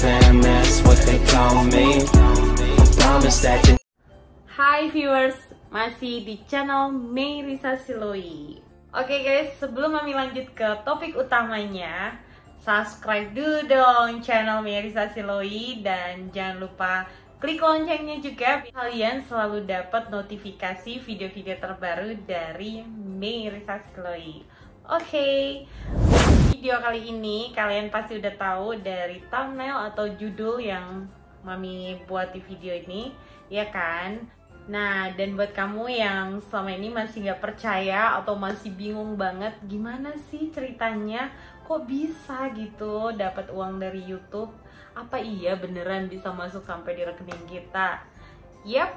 fam, that's what they call me. I promise that you. Hai viewers, masih di channel Meirisa Siloi. Oke guys, sebelum Mami lanjut ke topik utamanya, subscribe dulu dong channel Meirisa Siloi dan jangan lupa klik loncengnya juga. Kalian selalu dapat notifikasi video-video terbaru dari Meirisa Siloi. Oke, video kali ini kalian pasti udah tahu dari thumbnail atau judul yang Mami buat di video ini, ya kan? Nah, dan buat kamu yang selama ini masih nggak percaya atau masih bingung banget gimana sih ceritanya, kok bisa gitu dapat uang dari YouTube? Apa iya beneran bisa masuk sampai di rekening kita? Yap,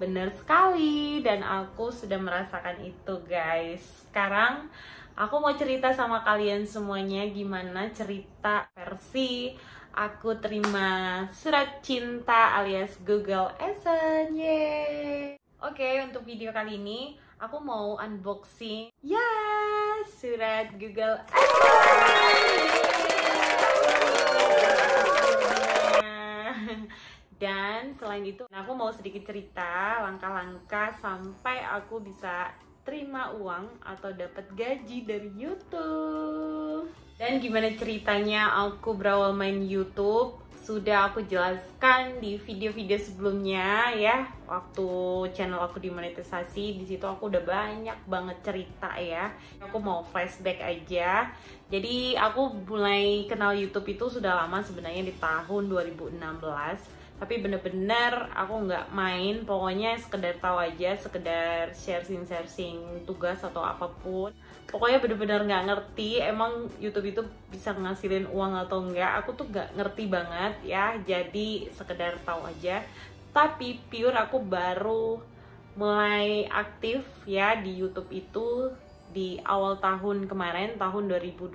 bener sekali, dan aku sudah merasakan itu guys. Sekarang aku mau cerita sama kalian semuanya gimana cerita versi aku terima surat cinta alias Google AdSense. Yeay. Oke, untuk video kali ini aku mau unboxing surat Google AdSense. Dan selain itu aku mau sedikit cerita langkah-langkah sampai aku bisa terima uang atau dapat gaji dari YouTube. Dan gimana ceritanya aku berawal main YouTube sudah aku jelaskan di video-video sebelumnya ya. Waktu channel aku dimonetisasi, di situ aku udah banyak banget cerita ya. Aku mau flashback aja. Jadi aku mulai kenal YouTube itu sudah lama sebenarnya, di tahun 2016. Tapi bener-bener aku nggak main, pokoknya sekedar tahu aja, sekedar sharing tugas atau apapun. Pokoknya bener-bener nggak ngerti emang YouTube itu bisa ngasilin uang atau enggak. Aku tuh nggak ngerti banget ya, jadi sekedar tahu aja. Tapi pure aku baru mulai aktif ya di YouTube itu di awal tahun kemarin, tahun 2020.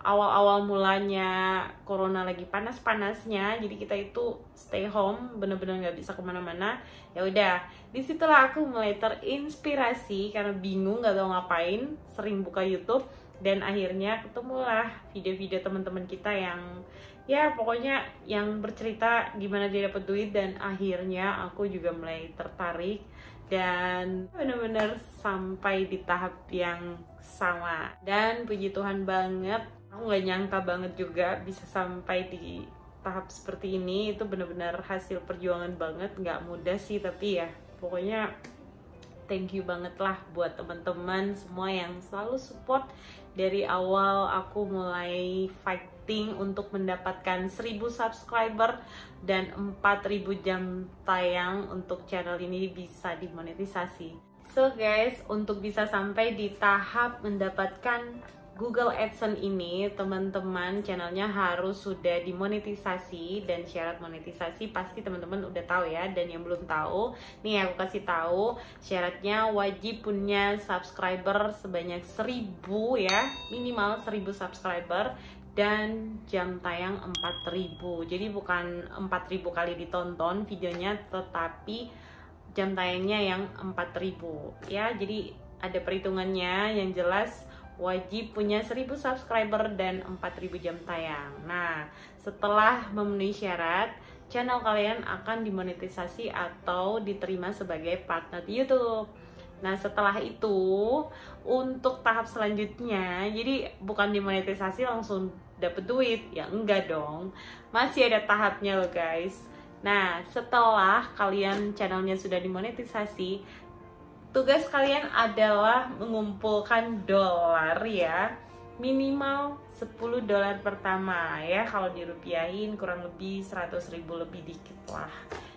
Awal-awal mulanya corona lagi panas-panasnya, jadi kita itu stay home, bener-bener nggak bisa kemana-mana. Ya udah, disitulah aku mulai terinspirasi karena bingung nggak tahu ngapain, sering buka YouTube, dan akhirnya ketemulah video-video teman-teman kita yang ya pokoknya yang bercerita gimana dia dapat duit, dan akhirnya aku juga mulai tertarik dan bener-bener sampai di tahap yang sama. Dan puji Tuhan banget, aku nggak nyangka banget juga bisa sampai di tahap seperti ini. Itu bener-bener hasil perjuangan banget, nggak mudah sih, tapi ya pokoknya thank you banget lah buat teman-teman semua yang selalu support dari awal aku mulai fighting untuk mendapatkan 1000 subscriber dan 4000 jam tayang untuk channel ini bisa dimonetisasi. So guys, untuk bisa sampai di tahap mendapatkan Google AdSense ini, teman-teman channelnya harus sudah dimonetisasi, dan syarat monetisasi pasti teman-teman udah tahu ya. Dan yang belum tahu, nih aku kasih tahu syaratnya, wajib punya subscriber sebanyak 1000 ya, minimal 1000 subscriber, dan jam tayang 4000. Jadi bukan 4000 kali ditonton videonya, tetapi jam tayangnya yang 4000 ya. Jadi ada perhitungannya, yang jelas wajib punya 1000 subscriber dan 4000 jam tayang. Nah, setelah memenuhi syarat, channel kalian akan dimonetisasi atau diterima sebagai partner YouTube. Nah, setelah itu untuk tahap selanjutnya, jadi bukan dimonetisasi langsung dapet duit, ya enggak dong. Masih ada tahapnya loh guys. Nah, setelah kalian channelnya sudah dimonetisasi, tugas kalian adalah mengumpulkan dolar ya, minimal 10 dolar pertama ya. Kalau dirupiahin kurang lebih 100.000 lebih dikit lah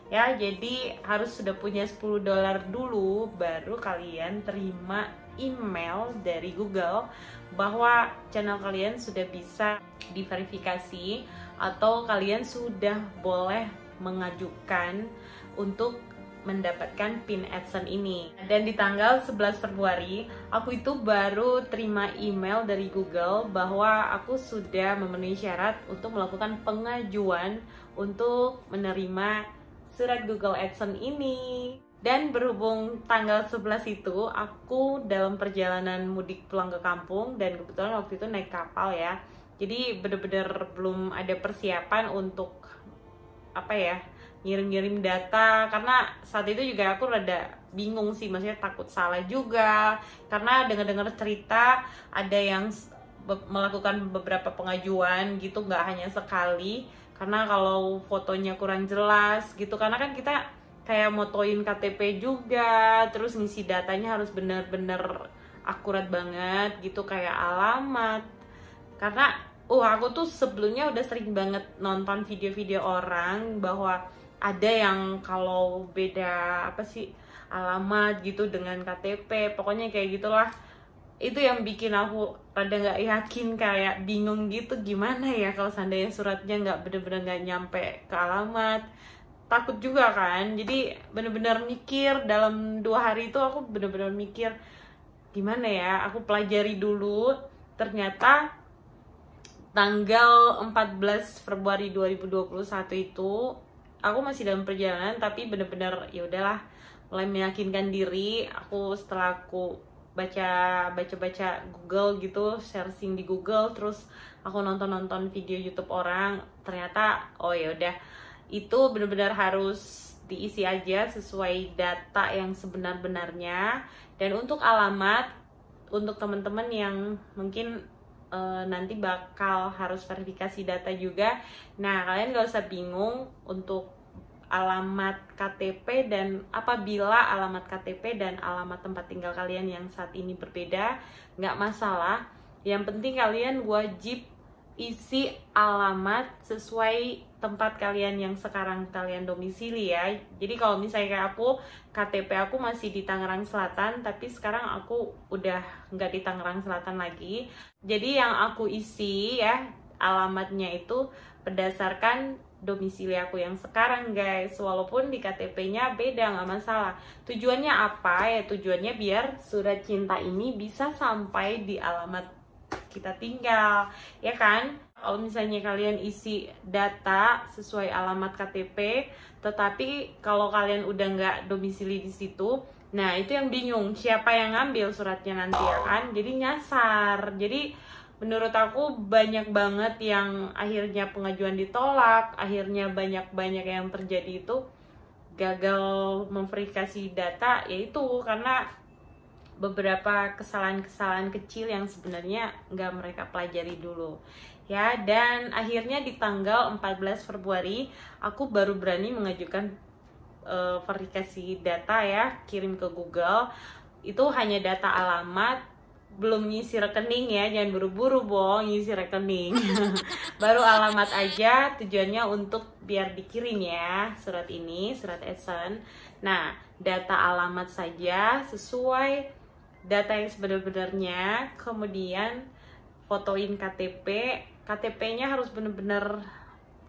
ya. Jadi harus sudah punya 10 dolar dulu, baru kalian terima email dari Google bahwa channel kalian sudah bisa diverifikasi atau kalian sudah boleh mengajukan untuk mendapatkan pin AdSense ini. Dan di tanggal 11 Februari aku itu baru terima email dari Google bahwa aku sudah memenuhi syarat untuk melakukan pengajuan untuk menerima surat Google AdSense ini. Dan berhubung tanggal 11 itu aku dalam perjalanan mudik pulang ke kampung, dan kebetulan waktu itu naik kapal ya. Jadi bener-bener belum ada persiapan untuk apa ya, ngirim-ngirim data, karena saat itu juga aku rada bingung sih, maksudnya takut salah juga karena dengar-dengar cerita ada yang melakukan beberapa pengajuan gitu, nggak hanya sekali, karena kalau fotonya kurang jelas gitu, karena kan kita kayak motoin KTP juga, terus ngisi datanya harus bener-bener akurat banget gitu, kayak alamat. Karena aku tuh sebelumnya udah sering banget nonton video-video orang bahwa ada yang kalau beda apa sih alamat gitu dengan KTP, pokoknya kayak gitulah. Itu yang bikin aku rada nggak yakin, kayak bingung gitu, gimana ya kalau seandainya suratnya nggak bener-bener nggak nyampe ke alamat. Takut juga kan, jadi bener-bener mikir dalam 2 hari itu, aku bener-bener mikir gimana ya, aku pelajari dulu. Ternyata tanggal 14 Februari 2021 itu aku masih dalam perjalanan, tapi bener-bener ya udahlah, mulai meyakinkan diri. Setelah aku baca Google gitu, searching di Google, terus aku nonton video YouTube orang, ternyata oh ya udah, itu benar-benar harus diisi aja sesuai data yang sebenar-benarnya. Dan untuk alamat, untuk teman-teman yang mungkin nanti bakal harus verifikasi data juga, nah kalian gak usah bingung untuk alamat KTP, dan apabila alamat KTP dan alamat tempat tinggal kalian yang saat ini berbeda, nggak masalah. Yang penting kalian wajib isi alamat sesuai tempat kalian yang sekarang kalian domisili ya. Jadi kalau misalnya kayak aku, KTP aku masih di Tangerang Selatan, tapi sekarang aku udah nggak di Tangerang Selatan lagi. Jadi yang aku isi ya, alamatnya itu berdasarkan domisili aku yang sekarang guys. Walaupun di KTP-nya beda, nggak masalah. Tujuannya apa ya? Tujuannya biar surat cinta ini bisa sampai di alamat kita tinggal, ya kan? Kalau misalnya kalian isi data sesuai alamat KTP, tetapi kalau kalian udah nggak domisili di situ, nah itu yang bingung, siapa yang ngambil suratnya nanti ya kan? Jadi nyasar. Jadi menurut aku banyak banget yang akhirnya pengajuan ditolak, akhirnya banyak yang terjadi itu gagal memverifikasi data, yaitu karena beberapa kesalahan-kesalahan kecil yang sebenarnya nggak mereka pelajari dulu ya. Dan akhirnya di tanggal 14 Februari aku baru berani mengajukan verifikasi data ya, kirim ke Google. Itu hanya data alamat, belum ngisi rekening ya, jangan buru-buru ngisi rekening. Baru alamat aja, tujuannya untuk biar dikirim ya surat ini, surat Esen. Nah, data alamat saja sesuai data yang sebenarnya, kemudian fotoin KTP-nya harus bener-bener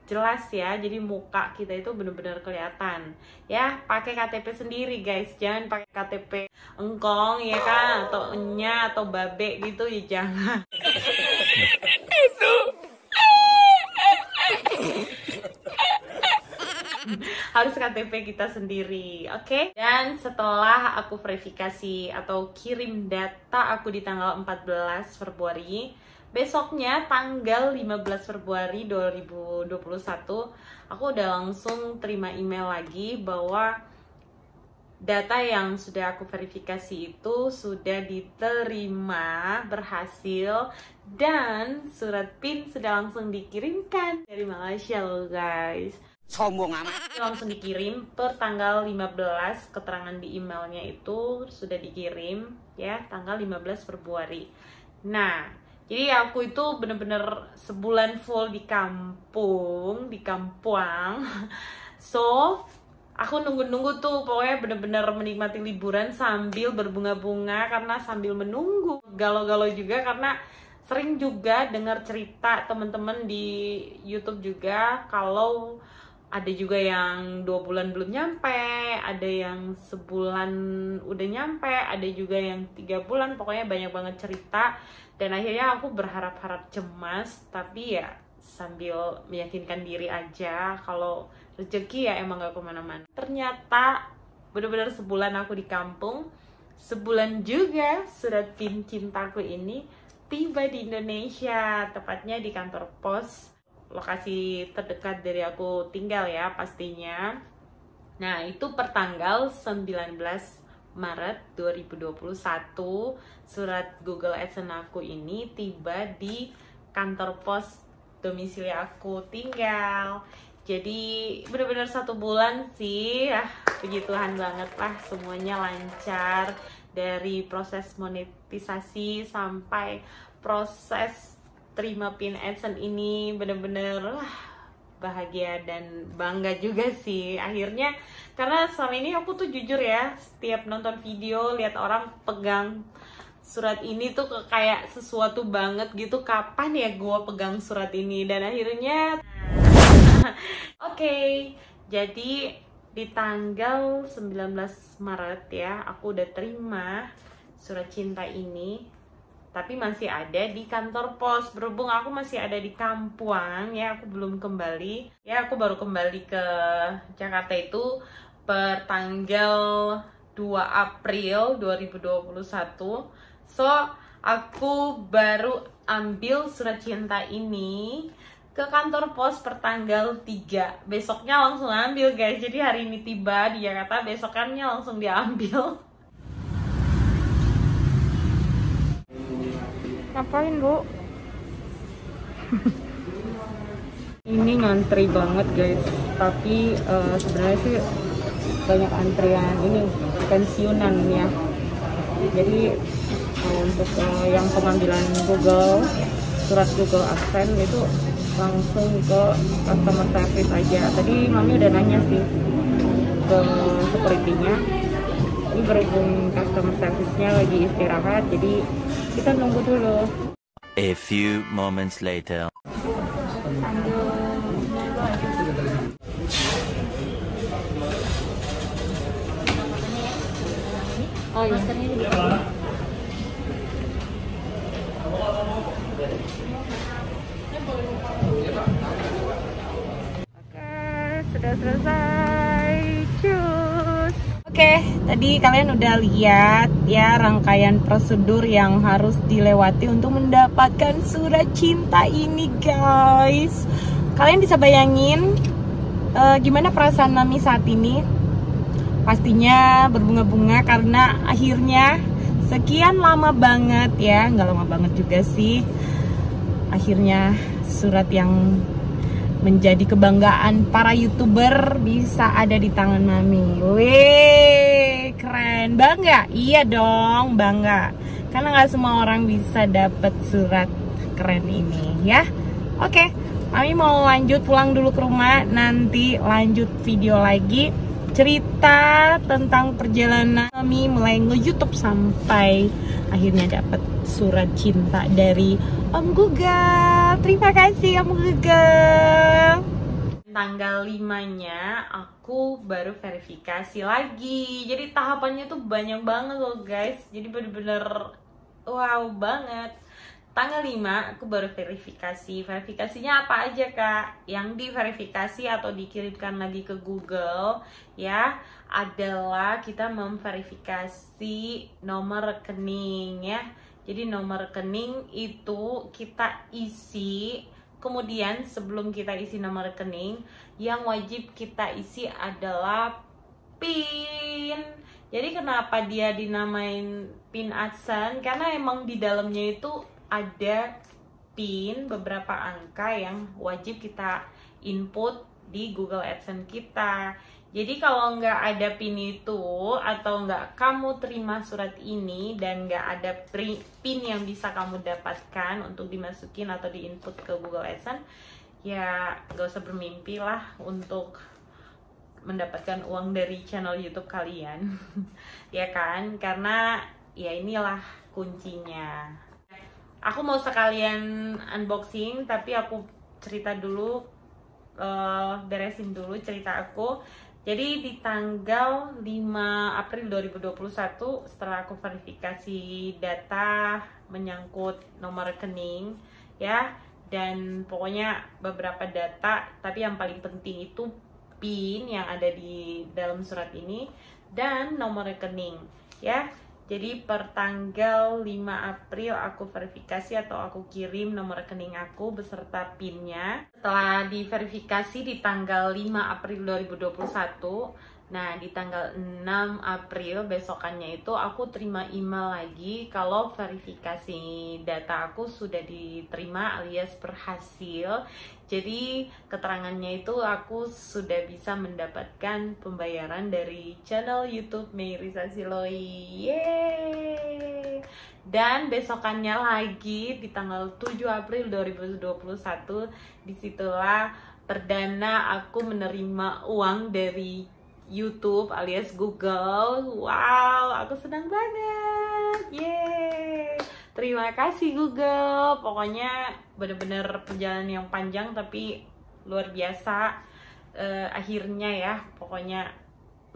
jelas ya, jadi muka kita itu bener-bener kelihatan ya. Pakai KTP sendiri guys, jangan pakai KTP engkong ya kan, atau enya atau babe gitu ya, jangan. Harus KTP kita sendiri, oke? Dan setelah aku verifikasi atau kirim data aku di tanggal 14 Februari, besoknya tanggal 15 Februari 2021, aku udah langsung terima email lagi bahwa data yang sudah aku verifikasi itu sudah diterima, berhasil, dan surat PIN sudah langsung dikirimkan dari Malaysia loh guys. Sombong amat. Langsung dikirim per tanggal 15, keterangan di emailnya itu sudah dikirim ya, tanggal 15 Februari. Nah, jadi aku itu bener-bener sebulan full di kampung, di Kampuang. So, aku nunggu-nunggu tuh, pokoknya bener-bener menikmati liburan sambil berbunga-bunga, karena sambil menunggu, galau-galau juga karena sering juga dengar cerita teman-teman di YouTube juga kalau ada juga yang 2 bulan belum nyampe, ada yang sebulan udah nyampe, ada juga yang 3 bulan, pokoknya banyak banget cerita. Dan akhirnya aku berharap-harap cemas, tapi ya sambil meyakinkan diri aja kalau rezeki ya emang gak kemana-mana. Ternyata bener-bener sebulan aku di kampung, sebulan juga surat PIN cintaku ini tiba di Indonesia, tepatnya di kantor pos, lokasi terdekat dari aku tinggal ya pastinya. Nah, itu pertanggal 19 Maret 2021, surat Google AdSense aku ini tiba di kantor pos domisili aku tinggal. Jadi benar-benar 1 bulan sih, puji Tuhan banget lah, semuanya lancar. Dari proses monetisasi sampai proses terima pin AdSense ini bener-bener bahagia dan bangga juga sih akhirnya, karena selama ini aku tuh jujur ya, setiap nonton video lihat orang pegang surat ini tuh kayak sesuatu banget gitu, kapan ya gue pegang surat ini, dan akhirnya oke, jadi di tanggal 19 Maret ya, aku udah terima surat cinta ini. Tapi masih ada di kantor pos. Berhubung aku masih ada di Kampuang ya, aku belum kembali. Ya, aku baru kembali ke Jakarta itu per tanggal 2 April 2021. So, aku baru ambil surat cinta ini ke kantor pos per tanggal 3. Besoknya langsung ambil guys. Jadi hari ini tiba di Jakarta, besokannya langsung diambil. Ngapain, Bu? Ini ngantri banget guys. Tapi sebenarnya sih banyak antrian ini pensiunan ya. Jadi untuk yang pengambilan surat Google AdSense itu langsung ke customer service aja. Tadi mami udah nanya sih ke security-nya. Ini berhubung customer service-nya lagi istirahat, jadi kita nunggu dulu. A few moments later. Oh iya. Sudah selesai, cus. Oke, tadi kalian udah lihat ya rangkaian prosedur yang harus dilewati untuk mendapatkan surat cinta ini guys. Kalian bisa bayangin gimana perasaan mami saat ini? Pastinya berbunga-bunga karena akhirnya sekian lama banget ya, nggak lama banget juga sih, akhirnya surat yang menjadi kebanggaan para YouTuber bisa ada di tangan mami. Wih, keren, bangga? Iya dong, bangga. Karena nggak semua orang bisa dapet surat keren ini ya. Oke, mami mau lanjut pulang dulu ke rumah. Nanti lanjut video lagi, cerita tentang perjalanan mami mulai nge-YouTube sampai akhirnya dapet surat cinta dari Om Google. Terima kasih Om Google. Tanggal 5-nya aku baru verifikasi lagi. Jadi tahapannya tuh banyak banget loh guys. Jadi bener-bener wow banget. Tanggal 5 aku baru verifikasi. Verifikasinya apa aja kak? Yang diverifikasi atau dikirimkan lagi ke Google ya adalah kita memverifikasi nomor rekening ya. Jadi nomor rekening itu kita isi, kemudian sebelum kita isi nomor rekening, yang wajib kita isi adalah PIN. Jadi kenapa dia dinamain PIN AdSense? Karena emang di dalamnya itu ada PIN, beberapa angka yang wajib kita input di Google AdSense kita. Jadi kalau nggak ada PIN itu, atau nggak kamu terima surat ini dan nggak ada PIN yang bisa kamu dapatkan untuk dimasukin atau diinput ke Google AdSense, ya nggak usah bermimpi lah untuk mendapatkan uang dari channel YouTube kalian. Ya kan, karena ya inilah kuncinya. Aku mau sekalian unboxing, tapi aku cerita dulu, beresin dulu cerita aku. Jadi di tanggal 5 April 2021, setelah aku verifikasi data menyangkut nomor rekening ya, dan pokoknya beberapa data, tapi yang paling penting itu PIN yang ada di dalam surat ini dan nomor rekening ya. Jadi per tanggal 5 April aku verifikasi atau aku kirim nomor rekening aku beserta PIN-nya. Setelah diverifikasi di tanggal 5 April 2021, nah di tanggal 6 April besokannya itu aku terima email lagi kalau verifikasi data aku sudah diterima alias berhasil. Jadi keterangannya itu aku sudah bisa mendapatkan pembayaran dari channel YouTube Meirisa Siloi. Yeay! Dan besokannya lagi di tanggal 7 April 2021, disitulah perdana aku menerima uang dari YouTube alias Google. Wow, aku senang banget. Yeay! Terima kasih Google. Pokoknya bener-bener perjalanan yang panjang tapi luar biasa. Akhirnya ya, pokoknya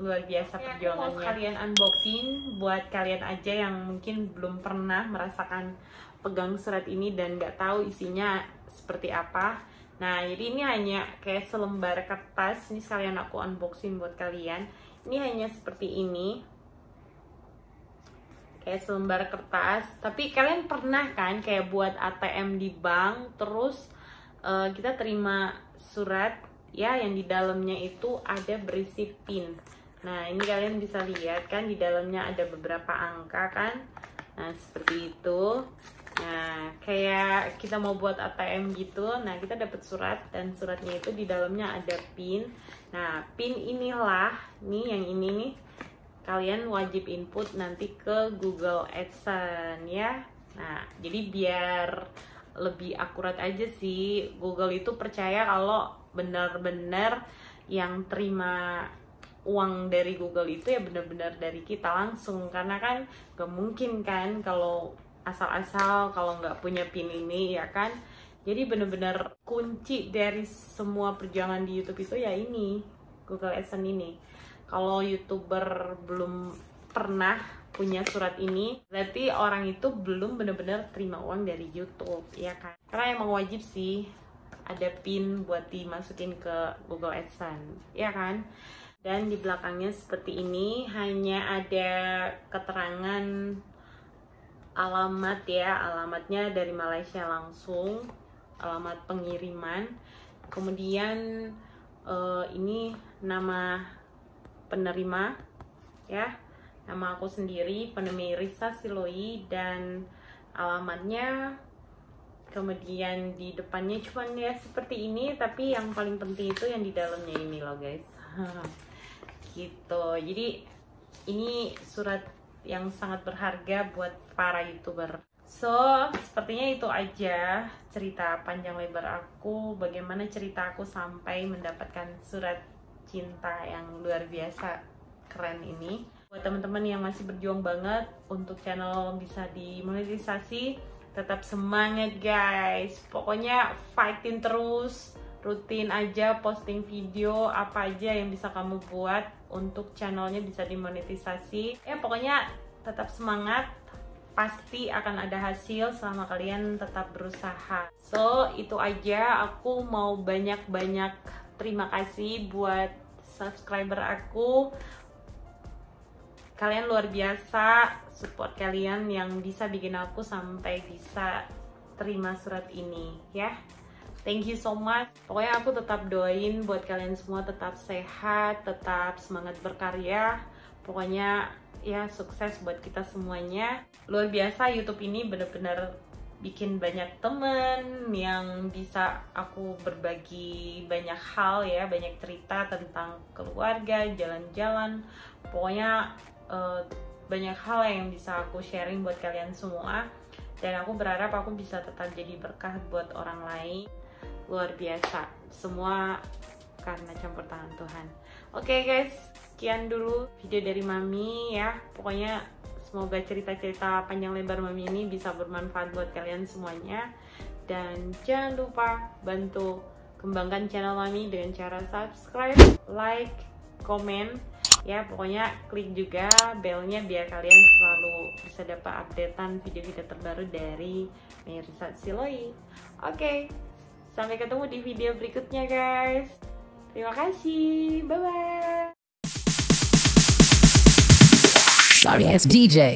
luar biasa perjuangannya. Mau kalian unboxing buat kalian aja yang mungkin belum pernah merasakan pegang surat ini dan nggak tahu isinya seperti apa. Nah, jadi ini hanya kayak selembar kertas. Ini sekalian aku unboxing buat kalian. Ini hanya seperti ini. Kayak selembar kertas. Tapi kalian pernah kan kayak buat ATM di bank, terus kita terima surat ya yang di dalamnya itu ada berisi PIN. Nah, ini kalian bisa lihat kan di dalamnya ada beberapa angka kan. Nah, seperti itu. Nah, kayak kita mau buat ATM gitu. Nah, kita dapat surat dan suratnya itu di dalamnya ada PIN. Nah, PIN inilah nih yang ini nih. Kalian wajib input nanti ke Google AdSense ya. Nah, jadi biar lebih akurat aja sih, Google itu percaya kalau benar-benar yang terima uang dari Google itu ya benar-benar dari kita langsung. Karena kan gak mungkin kan kalau asal-asal, kalau nggak punya PIN ini ya kan. Jadi benar-benar kunci dari semua perjuangan di YouTube itu ya ini, Google AdSense ini. Kalau YouTuber belum pernah punya surat ini, berarti orang itu belum benar-benar terima uang dari YouTube, ya kan? Karena emang wajib sih ada PIN buat dimasukin ke Google AdSense, ya kan? Dan di belakangnya seperti ini, hanya ada keterangan alamat ya, alamatnya dari Malaysia langsung, alamat pengiriman. Kemudian ini nama penerima ya, nama aku sendiri Meirisa Siloi dan alamatnya. Kemudian di depannya cuman ya seperti ini, tapi yang paling penting itu yang di dalamnya ini loh guys. Gitu. Jadi ini surat yang sangat berharga buat para YouTuber. So, sepertinya itu aja cerita panjang lebar aku, bagaimana cerita aku sampai mendapatkan surat cinta yang luar biasa keren ini. Buat teman-teman yang masih berjuang banget untuk channel bisa dimonetisasi, tetap semangat guys. Pokoknya fighting terus, rutin aja posting video apa aja yang bisa kamu buat untuk channelnya bisa dimonetisasi. Ya pokoknya tetap semangat, pasti akan ada hasil selama kalian tetap berusaha. So itu aja, aku mau banyak-banyak terima kasih buat subscriber aku. Kalian luar biasa, support kalian yang bisa bikin aku sampai bisa terima surat ini ya. Thank you so much. Pokoknya aku tetap doain buat kalian semua tetap sehat, tetap semangat berkarya. Pokoknya ya sukses buat kita semuanya. Luar biasa YouTube ini bener-bener bikin banyak temen yang bisa aku berbagi banyak hal ya, banyak cerita tentang keluarga, jalan-jalan, pokoknya banyak hal yang bisa aku sharing buat kalian semua. Dan aku berharap aku bisa tetap jadi berkah buat orang lain. Luar biasa, semua karena campur tangan Tuhan. Oke guys, sekian dulu video dari Mami ya. Pokoknya semoga cerita-cerita panjang lebar Mami ini bisa bermanfaat buat kalian semuanya. Dan jangan lupa bantu kembangkan channel Mami dengan cara subscribe, like, komen. Ya pokoknya klik juga belnya biar kalian selalu bisa dapat updatean video-video terbaru dari Meirisa Siloi. Oke, sampai ketemu di video berikutnya guys. Terima kasih, bye-bye. Sorry ass DJ.